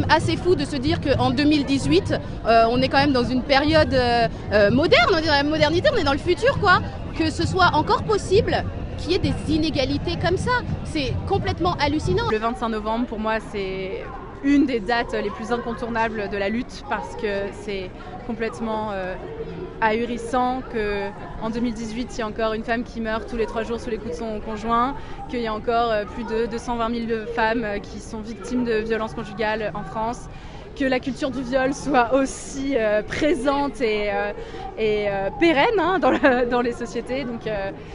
même assez fou de se dire qu'en 2018, on est quand même dans une période moderne, on est dans la modernité, on est dans le futur, quoi. Que ce soit encore possible qu'il y ait des inégalités comme ça. C'est complètement hallucinant. Le 25 novembre, pour moi, c'est une des dates les plus incontournables de la lutte parce que c'est complètement ahurissant qu'en 2018, il y a encore une femme qui meurt tous les 3 jours sous les coups de son conjoint, qu'il y a encore plus de 220 000 femmes qui sont victimes de violences conjugales en France, que la culture du viol soit aussi présente et pérenne dans les sociétés. Donc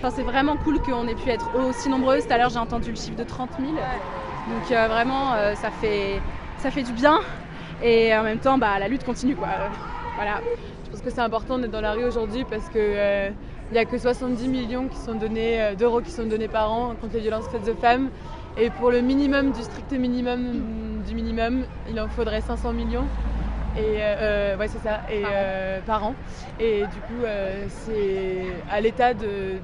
c'est vraiment cool qu'on ait pu être aussi nombreuses. Tout à l'heure, j'ai entendu le chiffre de 30 000. Donc vraiment, ça fait du bien. Et en même temps, la lutte continue, quoi. Voilà. Je pense que c'est important d'être dans la rue aujourd'hui parce que il n'y a que 70 millions d'euros qui sont donnés par an contre les violences faites aux femmes. Et pour le minimum du strict minimum du minimum, il en faudrait 500 millions. Et ouais, c'est ça, et par an. Et du coup, c'est à l'État de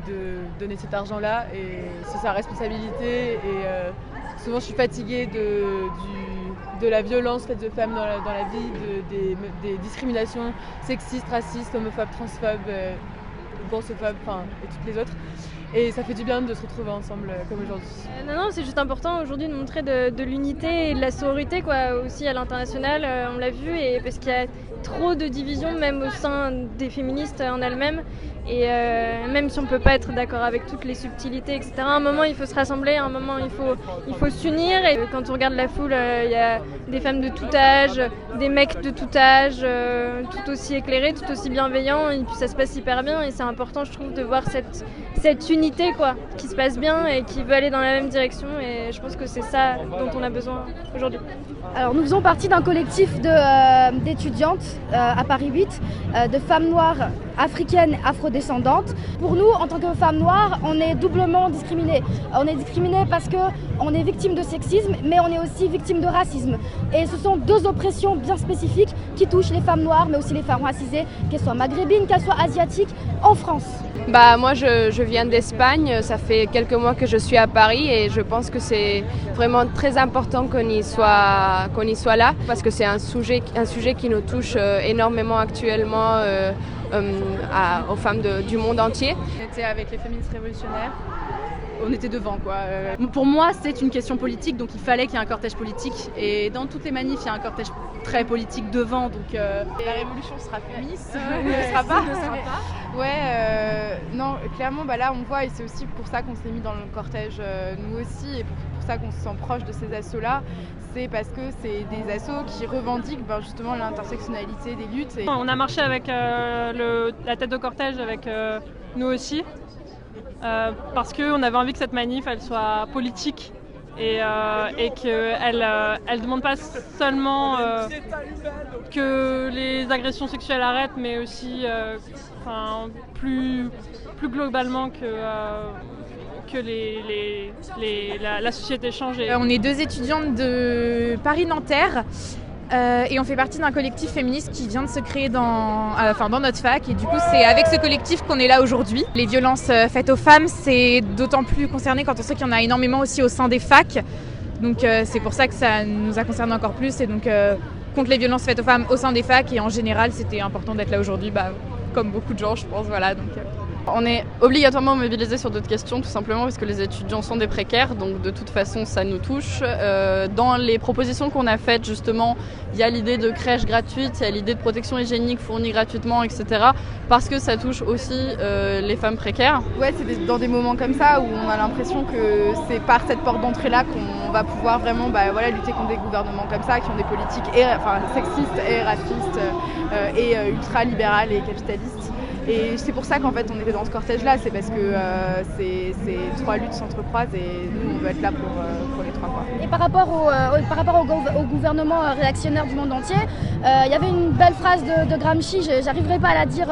donner cet argent-là, et c'est sa responsabilité. Et souvent, je suis fatiguée de la violence faite aux femmes dans la vie, des discriminations sexistes, racistes, homophobes, transphobes, grossophobes, et toutes les autres. Et ça fait du bien de se retrouver ensemble comme aujourd'hui. Non, c'est juste important aujourd'hui de montrer de l'unité et de la sororité, quoi, aussi à l'international, on l'a vu, et parce qu'il y a trop de divisions même au sein des féministes en elles-mêmes. Et même si on ne peut pas être d'accord avec toutes les subtilités, etc., à un moment il faut se rassembler, à un moment il faut s'unir. Et quand on regarde la foule, il y a des femmes de tout âge, des mecs de tout âge, tout aussi éclairés, tout aussi bienveillants, et puis ça se passe hyper bien. Et c'est important, je trouve, de voir cette unité, quoi, qui se passe bien et qui veut aller dans la même direction. Et je pense que c'est ça dont on a besoin aujourd'hui. Alors nous faisons partie d'un collectif d'étudiantes à Paris 8, de femmes noires africaines, afrodescendantes. Pour nous, en tant que femmes noires, on est doublement discriminées. On est discriminées parce qu'on est victime de sexisme, mais on est aussi victime de racisme. Et ce sont 2 oppressions bien spécifiques qui touchent les femmes noires, mais aussi les femmes racisées, qu'elles soient maghrébines, qu'elles soient asiatiques, en France. Moi je viens d'Espagne, ça fait quelques mois que je suis à Paris et je pense que c'est vraiment très important qu'on y soit là parce que c'est un sujet qui nous touche énormément actuellement aux femmes du monde entier. On était avec les féministes révolutionnaires. On était devant, quoi. Pour moi, c'est une question politique, donc il fallait qu'il y ait un cortège politique. Et dans toutes les manifs, il y a un cortège très politique devant. Donc la révolution sera féministe, ne sera pas. Ouais, non, clairement, là, on voit, et c'est aussi pour ça qu'on s'est mis dans le cortège, nous aussi, et pour ça qu'on se sent proche de ces assos-là. C'est parce que c'est des assos qui revendiquent justement l'intersectionnalité des luttes. On a marché avec la tête de cortège avec nous aussi. Parce qu'on avait envie que cette manif elle soit politique et qu'elle ne demande pas seulement que les agressions sexuelles arrêtent, mais aussi plus globalement que la société change. On est 2 étudiantes de Paris-Nanterre. Et on fait partie d'un collectif féministe qui vient de se créer dans notre fac, et du coup c'est avec ce collectif qu'on est là aujourd'hui. Les violences faites aux femmes, c'est d'autant plus concerné quand on sait qu'il y en a énormément aussi au sein des facs, donc c'est pour ça que ça nous a concerné encore plus, et donc contre les violences faites aux femmes au sein des facs, et en général c'était important d'être là aujourd'hui, comme beaucoup de gens je pense, voilà. On est obligatoirement mobilisés sur d'autres questions, tout simplement parce que les étudiants sont des précaires, donc de toute façon ça nous touche. Dans les propositions qu'on a faites, justement, il y a l'idée de crèche gratuite, il y a l'idée de protection hygiénique fournie gratuitement, etc. Parce que ça touche aussi les femmes précaires. Ouais, c'est dans des moments comme ça où on a l'impression que c'est par cette porte d'entrée-là qu'on va pouvoir vraiment lutter contre des gouvernements comme ça, qui ont des politiques sexistes et racistes et ultra-libérales et capitalistes. Et c'est pour ça qu'en fait on était dans ce cortège-là, c'est parce que ces 3 luttes s'entrecroisent et nous on veut être là pour les 3, quoi. Et par rapport au gouvernement réactionnaire du monde entier, il y avait une belle phrase de Gramsci, j'arriverai pas à la dire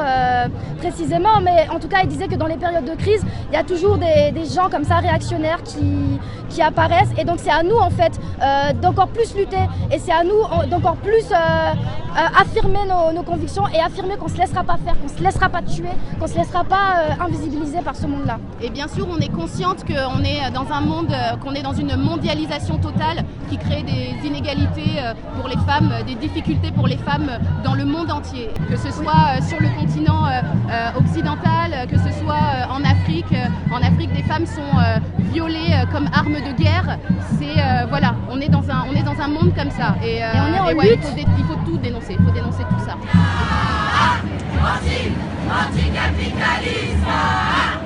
précisément, mais en tout cas il disait que dans les périodes de crise, il y a toujours des gens comme ça réactionnaires qui qui apparaissent. Et donc c'est à nous en fait d'encore plus lutter et c'est à nous d'encore plus affirmer nos convictions et affirmer qu'on ne se laissera pas faire, qu'on ne se laissera pas tuer, qu'on ne se laissera pas invisibiliser par ce monde-là. Et bien sûr, on est consciente qu'on est dans un monde, qu'on est dans une mondialisation totale qui crée des inégalités pour les femmes, des difficultés pour les femmes dans le monde entier. Que ce soit sur le continent occidental, que ce soit en Afrique. En Afrique, des femmes sont violées comme armes de guerre. Voilà, on est dans un monde comme ça. Et on est en lutte. Il faut tout dénoncer, il faut dénoncer tout ça. Anti-capitalisme!